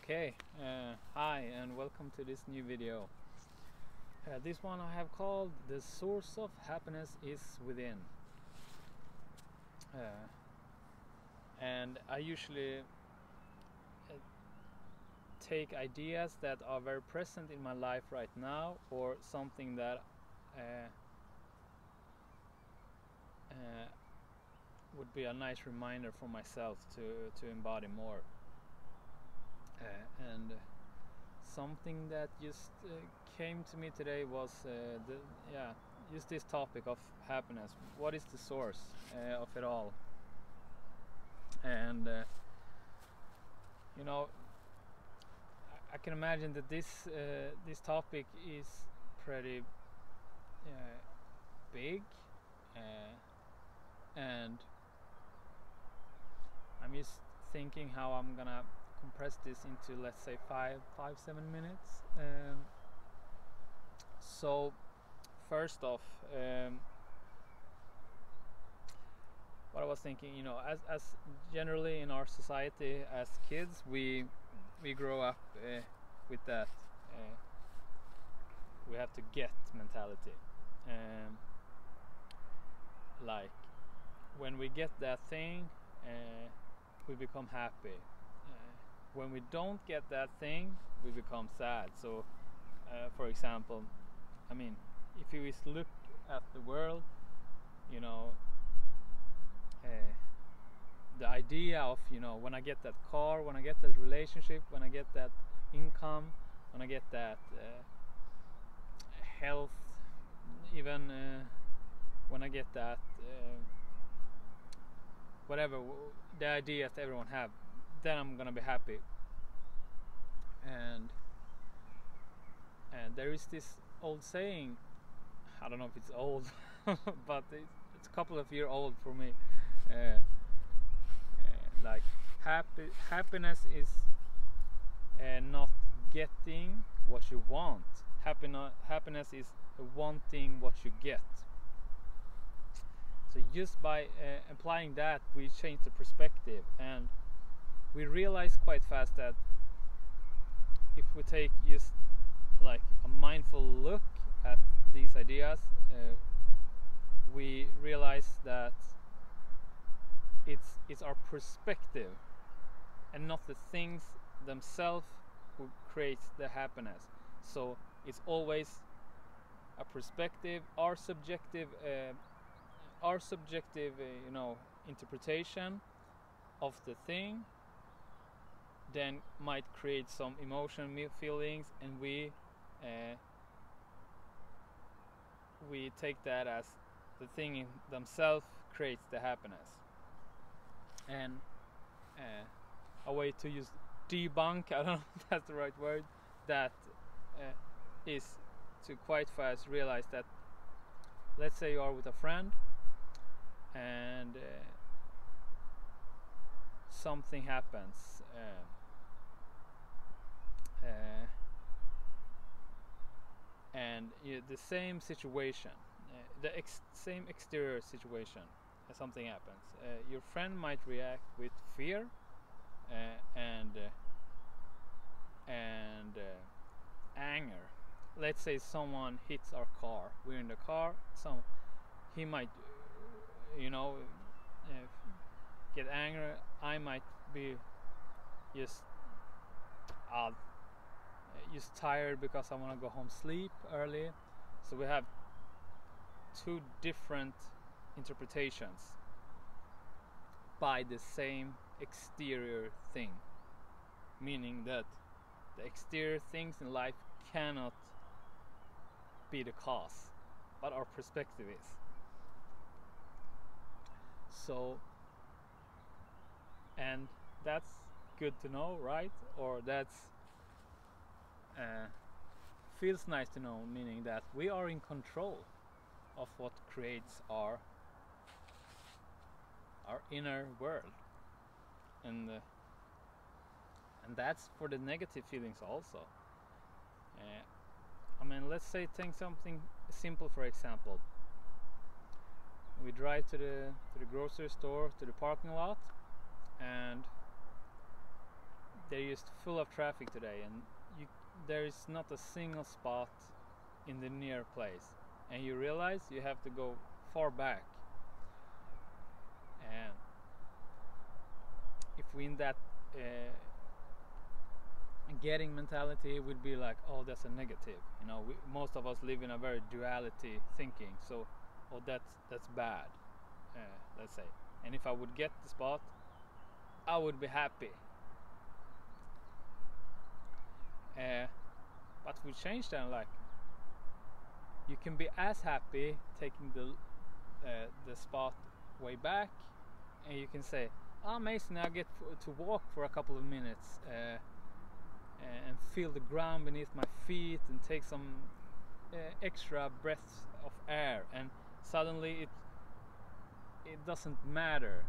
Okay, hi and welcome to this new video. This one I have called "The Source of Happiness is Within." And I usually take ideas that are very present in my life right now, or something that would be a nice reminder for myself to embody more. And something that just came to me today was just this topic of happiness. What is the source of it all? And you know, I can imagine that this topic is pretty big, and I'm just thinking how I'm gonna compress this into, let's say, 7 minutes. So first off, what I was thinking, as generally in our society as kids, we grow up with that we have to get mentality. Like, when we get that thing, we become happy. When we don't get that thing, we become sad. So for example, I mean, if you just look at the world, the idea of, when I get that car, when I get that relationship, when I get that income, when I get that health, even when I get that whatever the ideas everyone have, then I'm gonna be happy. And there is this old saying, I don't know if it's old, but it's a couple of years old for me. Like, happiness is not getting what you want. Happiness is wanting what you get. So just by applying that, we change the perspective, and we realize quite fast that if we take just like a mindful look at these ideas, we realize that it's our perspective and not the things themselves who creates the happiness. So it's always a perspective, our subjective interpretation of the thing then might create some emotion, feelings, and we take that as the thing in themselves creates the happiness. And a way to use debunk, I don't know if that's the right word, that is to quite fast realize that, let's say you are with a friend and something happens, and the same situation, the same exterior situation, something happens. Your friend might react with fear and anger. Let's say someone hits our car. We're in the car, so he might, get angry. I might be just tired because I want to go home, sleep early. So we have two different interpretations by the same exterior thing, meaning that the exterior things in life cannot be the cause, but our perspective is. So, and that's good to know, right? Or that's feels nice to know, meaning that we are in control of what creates our inner world. And that's for the negative feelings also. I mean, let's say, take something simple, for example. We drive to the grocery store, to the parking lot, and they're just full of traffic today, and there is not a single spot in the near place, and you realize you have to go far back. And if we in that getting mentality, would be like, oh, that's a negative. Most of us live in a very duality thinking. So, oh, that's bad. Let's say, and if I would get the spot, I would be happy. But we change that, like, you can be as happy taking the spot way back, and you can say, oh, amazing, I get to walk for a couple of minutes and feel the ground beneath my feet and take some extra breaths of air, and suddenly it doesn't matter,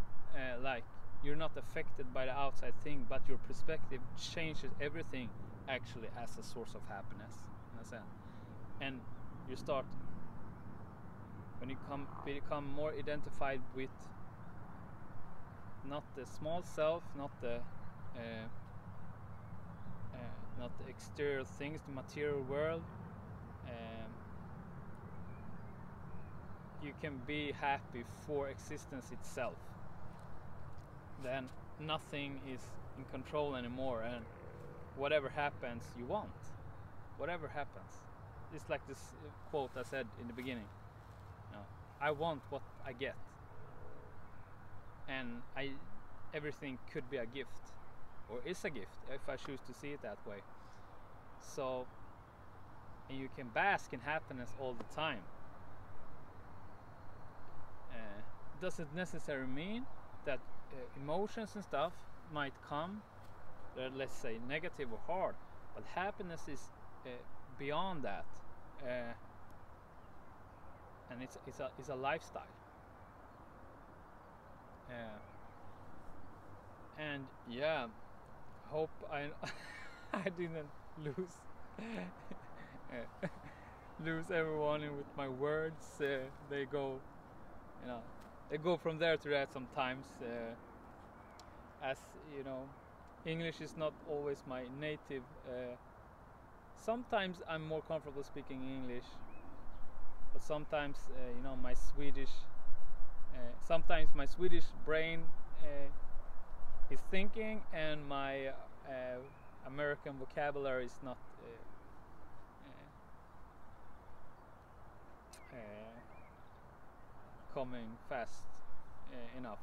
like, you're not affected by the outside thing, but your perspective changes everything actually as a source of happiness, in a sense. And you start, when you become more identified with not the small self, not the exterior things, the material world, you can be happy for existence itself. Then nothing is in control anymore, and whatever happens, you want. Whatever happens. It's like this quote I said in the beginning. I want what I get, and everything could be a gift, or is a gift if I choose to see it that way. So, and you can bask in happiness all the time. Doesn't necessarily mean that emotions and stuff might come, let's say negative or hard, but happiness is beyond that, and it's a lifestyle. And yeah, hope I I didn't lose everyone with my words. They go, they go from there to that sometimes. As you know, English is not always my native. Sometimes I'm more comfortable speaking English, but sometimes my Swedish. Sometimes my Swedish brain is thinking, and my American vocabulary is not coming fast enough.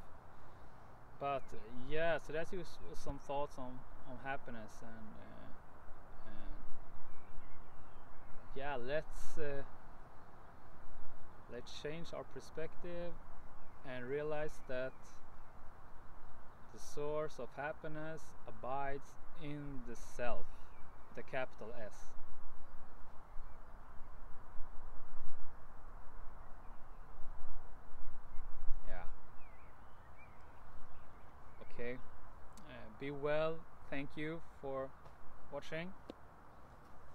But yeah, so that's some thoughts on happiness, and yeah, let's change our perspective and realize that the source of happiness abides in the self, the capital S. Yeah. Okay. Be well. Thank you for watching.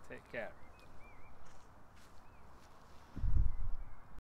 Take care.